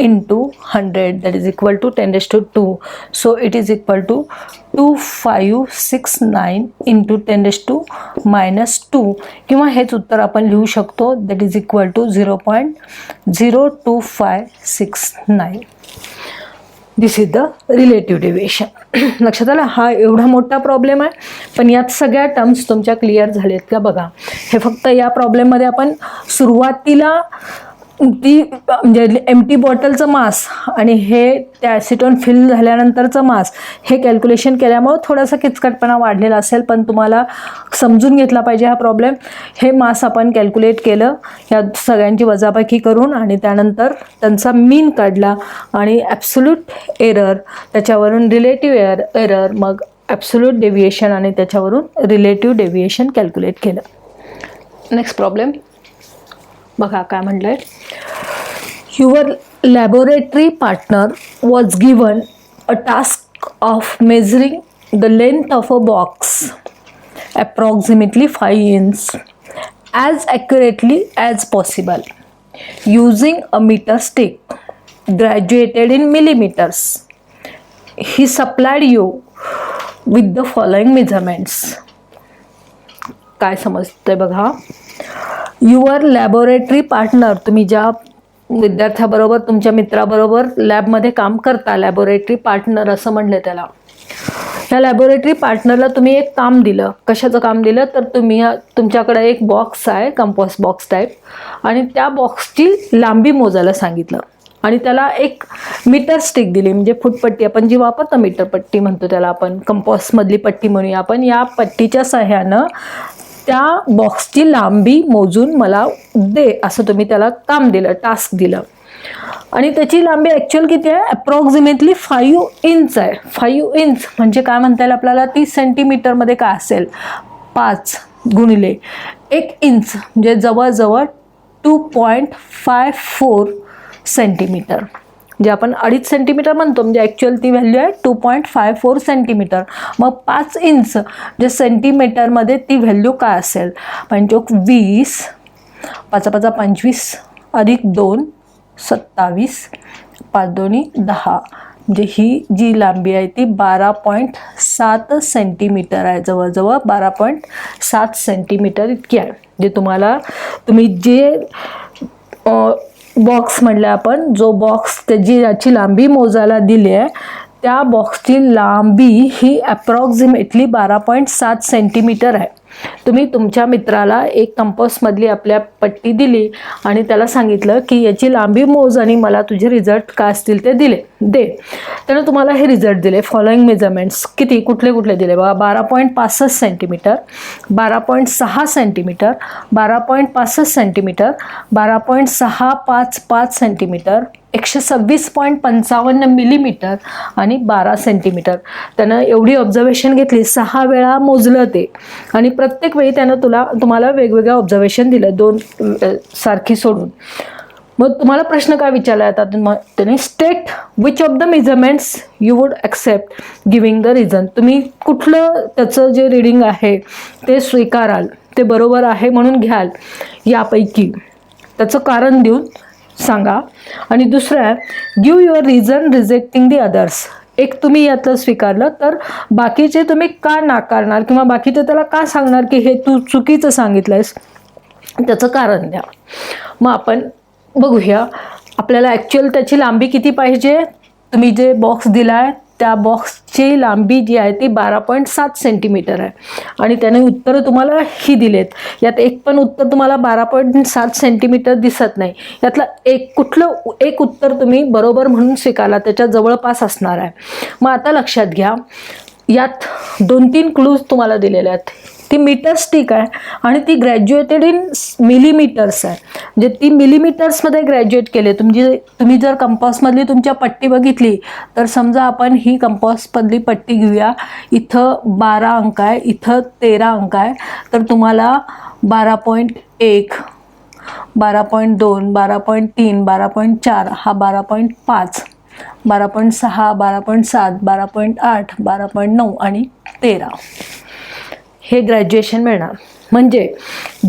into 100 that is equal to 10⁻². So it is equal to 2569 into 10⁻² किंवा हेच उत्तर आपण लिहू शकतो that is equal to 0.02569. This is the relative deviation. लक्षात आलं, हा एवढा मोठा प्रॉब्लेम आहे, पण यात सगळ्या टर्म्स तुमच्या क्लिअर झालेत का बघा. हे फक्त या प्रॉब्लेममध्ये आपण सुरुवातीला ती म्हणजे एम्प्टी बॉटलचं मास आणि हे त्या ॲसिटोन फिल झाल्यानंतरचं मास हे कॅल्क्युलेशन केल्यामुळं थोडासा किचकटपणा वाढलेला असेल, पण तुम्हाला समजून घेतला पाहिजे हा प्रॉब्लेम. हे मास आपण कॅल्क्युलेट केलं या सगळ्यांची वजाबाकी करून आणि त्यानंतर त्यांचा मीन काढला आणि ॲब्सोल्यूट एरर त्याच्यावरून रिलेटिव्ह एरर मग ॲब्सोल्यूट डेविएशन आणि त्याच्यावरून रिलेटिव्ह डेविएशन कॅल्क्युलेट केलं. नेक्स्ट प्रॉब्लेम बघा काय म्हटलंय, your laboratory partner was given a task of measuring the length of a box approximately 5 inch as accurately as possible using a meter stick graduated in millimeters. He supplied you with the following measurements. काय समजतंय बघा, your laboratory partner, तुम्ही ज्या विद्यार्थ्याबरोबर तुमच्या मित्राबरोबर लॅबमध्ये काम करता, लॅबोरेटरी पार्टनर असं म्हणलं त्याला. या लॅबोरेटरी पार्टनरला तुम्ही एक काम दिलं. कशाचं काम दिलं तर तुमच्याकडे एक बॉक्स आहे कंपॉस बॉक्स टाईप आणि त्या बॉक्सची लांबी मोजायला सांगितलं आणि त्याला एक मीटर स्टिक दिली, म्हणजे फुटपट्टी आपण जी वापरतो मीटर पट्टी म्हणतो त्याला आपण, कंपॉसमधली पट्टी म्हणूया आपण. या पट्टीच्या सहाय्यानं त्या बॉक्सची लांबी मोजून मला दे असं तुम्ही त्याला काम दिलं, टास्क दिलं. आणि त्याची लांबी ॲक्च्युअल किती आहे, अप्रॉक्सिमेटली 5 इंच आहे. 5 इंच म्हणजे काय म्हणता येईल आपल्याला, 30 सेंटीमीटरमध्ये काय असेल 5 गुणिले 1 इंच म्हणजे जवळजवळ 2.54 सेंटीमीटर, जे आपण 2.5 सेंटीमीटर म्हणतो, म्हणजे ॲक्च्युअल ती व्हॅल्यू आहे 2.54 सेंटीमीटर. मग 5 इंच जे सेंटीमीटरमध्ये ती व्हॅल्यू काय असेल, 25 5 5 25 अधिक 2 27 5 2 10, म्हणजे ही जी लांबी आहे ती 12.7 सेंटीमीटर आहे, जवळजवळ 12.7 सेंटीमीटर इतकी आहे. जे तुम्ही जे बॉक्स म्हटलं आपण, जो बॉक्स याची लांबी मोजायला दिली आहे त्या बॉक्सची लांबी ही अप्रॉक्सिमेटली 12.7 सेंटीमीटर आहे. तुम्ही तुमच्या मित्राला एक कंपॉसमधली आपल्या पट्टी दिली आणि त्याला सांगितलं की याची लांबी मोज आणि मला तुझे रिझल्ट काय असतील ते दे. त्यानं तुम्हाला हे रिझल्ट दिले. फॉलोइंग मेजरमेंट्स किती कुठले दिले बघा, 12.65 centimetre, 12.6 centimetre, 12.65 centimetre, 12.655 centimetre, 126.55 millimetre आणि 12 सेंटीमीटर. त्यानं एवढी ऑब्झर्वेशन घेतली, 6 वेळा मोजलं ते आणि प्रत्येक वेळी त्यानं तुम्हाला वेगवेगळ्या ऑब्झर्वेशन दिलं, 2 सारखी सोडून. मग तुम्हाला प्रश्न काय विचारला येतात, मग त्याने state which of the measurements you would accept giving the reason. तुम्ही कुठलं त्याचं जे रीडिंग आहे ते स्वीकाराल, ते बरोबर आहे म्हणून घ्याल, यापैकी त्याचं कारण देऊन सांगा. आणि दुसरं आहे give your reason rejecting the others. एक तुम्ही यातलं स्वीकारलं तर बाकीचे तुम्ही का नाकारणार किंवा बाकीचे त्याला का सांगणार की हे तू चुकीचं सांगितलंयस, त्याचं कारण द्या. मग आपण बघूया आपल्याला ॲक्च्युअल त्याची लांबी किती पाहिजे. तुम्ही जे बॉक्स दिला आहे त्या बॉक्सची लांबी जी आहे ती 12.7 सेंटीमीटर आहे आणि त्याने उत्तरं तुम्हाला ही दिलेत. यात एक पण उत्तर तुम्हाला 12.7 सेंटीमीटर दिसत नाही. यातलं कुठलं एक उत्तर तुम्ही बरोबर म्हणून स्वीकारला, त्याच्या जवळपास असणार आहे. मग आता लक्षात घ्या, यात 2-3 क्लूज तुम्हाला दिलेले आहेत. ती मीटर स्टिक आहे आणि ती ग्रॅज्युएटेड इन मिलीमीटर्स आहे, म्हणजे ती मिलीमीटर्समध्ये ग्रॅज्युएट केले. तुम्ही जर कंपासमधली तुमच्या पट्टी बघितली तर समजा आपण ही कंपासमधली पट्टी घेऊया. इथं 12 अंक आहे, इथं 13 अंक आहे, तर तुम्हाला 12.1, 12.2, 12.3, 12.4, हा 12.5, 12.6, 12.7, 12.8, 12.9 आणि 13 हे ग्रॅज्युएशन मिळणार. म्हणजे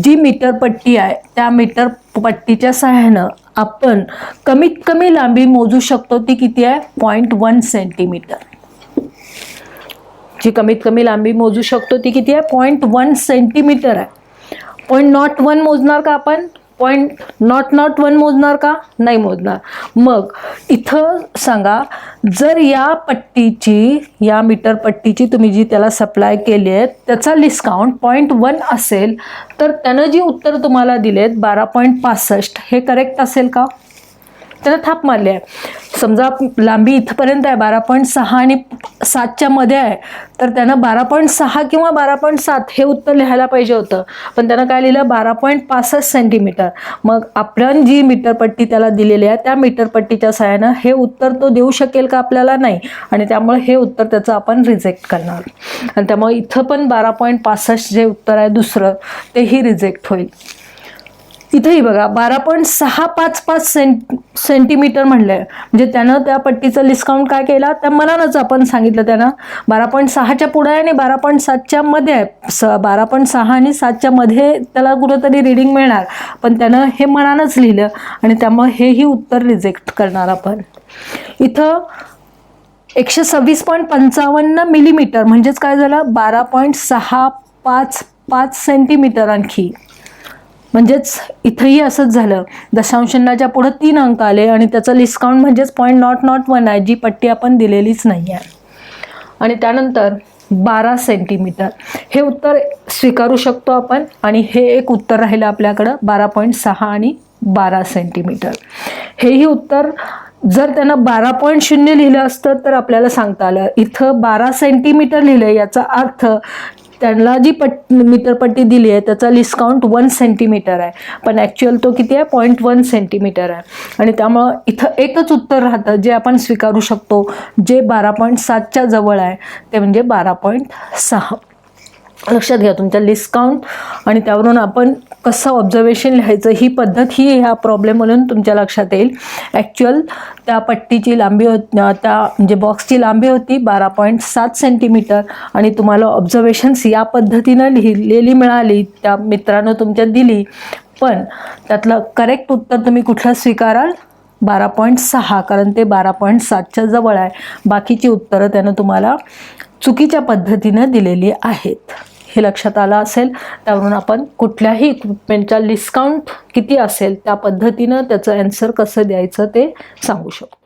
जी मीटर पट्टी आहे त्या मीटर पट्टीच्या सहाय्यानं आपण कमीत कमी लांबी मोजू शकतो. ती किती आहे? 0.1 सेंटीमीटर. जी कमीत कमी लांबी मोजू शकतो ती किती आहे? 0.1 सेंटीमीटर आहे. 0.01 मोजणार का आपण? 0.001 मोजणार का? नाही मोजणार. मग इथं सांगा, जर या पट्टीची, या मीटर पट्टीची तुम्ही जी त्याला सप्लाय केली आहे त्याचा लिस्ट काउंट 0.1 असेल तर त्यानं जी उत्तर तुम्हाला दिलेत 12.65 हे करेक्ट असेल का? त्यानं थाप मारली आहे. समजा लांबी इथपर्यंत आहे, 12.6 आणि 7च्या मध्ये आहे, तर त्यानं 12.6 किंवा 12.7 हे उत्तर लिहायला पाहिजे होतं, पण त्यानं काय लिहिलं? 12.65 सेंटीमीटर. मग आपण जी मीटरपट्टी त्याला दिलेली आहे त्या मीटरपट्टीच्या सहाय्यानं हे उत्तर तो देऊ शकेल का? आपल्याला नाही. आणि त्यामुळे हे उत्तर त्याचं आपण रिजेक्ट करणार. आणि त्यामुळे इथं पण 12.65 जे उत्तर आहे दुसरं तेही रिजेक्ट होईल. इथेही बघा 12.655 सेंटीमीटर म्हणलं आहे, म्हणजे त्यानं त्या पट्टीचं लिस्ट काउंट काय केला? त्या मनानंच आपण सांगितलं त्यानं 12.6च्या पुढे आहे आणि 12.7च्या मध्ये आहे. 12.6 आणि 7च्या मध्ये त्याला कुठंतरी रिडिंग मिळणार, पण त्यानं हे मनानंच लिहिलं आणि त्यामुळे हेही उत्तर रिजेक्ट करणार आपण. इथं 126.55 मिलीमीटर म्हणजेच काय झालं? 12.655 सेंटीमीटर आणखी. म्हणजेच इथंही असंच झालं, दशांशनाच्या पुढं 3 अंक आले आणि त्याचं लिस्ट काउंट म्हणजेच 0.001 आहे, जी पट्टी आपण दिलेलीच नाही आहे. आणि त्यानंतर 12 सेंटीमीटर हे उत्तर स्वीकारू शकतो आपण. आणि हे एक उत्तर राहिलं आपल्याकडं 12.6 आणि 12 सेंटीमीटर. हेही उत्तर जर त्यानं 12.0 लिहिलं असतं तर आपल्याला सांगता आलं. इथं 12 सेंटीमीटर लिहिलं, याचा अर्थ त्यांना जी मीटरपट्टी दिली आहे त्याचा लिस्ट काउंट 1 सेंटीमीटर आहे, पण ॲक्च्युअल तो किती आहे? 0.1 सेंटीमीटर आहे. आणि त्यामुळं इथं एकच उत्तर राहतं जे आपण स्वीकारू शकतो, जे 12.7च्या जवळ आहे, ते म्हणजे 12.6. लक्षात घ्या तुमच्या लिस्ट काउंट आणि त्यावरून आपण कसं ऑब्झर्वेशन लिहायचं ही पद्धत ही ह्या प्रॉब्लेममधून तुमच्या लक्षात येईल. ॲक्च्युअल त्या पट्टीची लांबी त्या म्हणजे बॉक्सची लांबी होती 12.7 सेंटीमीटर आणि तुम्हाला ऑब्झर्वेशन्स या पद्धतीनं लिहिलेली मिळाली, त्या मित्रानं तुमच्या दिली, पण त्यातलं करेक्ट उत्तर तुम्ही कुठलं स्वीकाराल? 12.6, कारण ते 12.7च्या जवळ आहे. बाकीची उत्तरं त्यानं तुम्हाला चुकीच्या पद्धतीनं दिलेली आहेत. हे लक्षात आलं असेल. त्यावरून आपण कुठल्याही इक्विपमेंटचा लिस्ट काउंट किती असेल त्या पद्धतीनं त्याचं ॲन्सर कसं द्यायचं ते सांगू शकतो.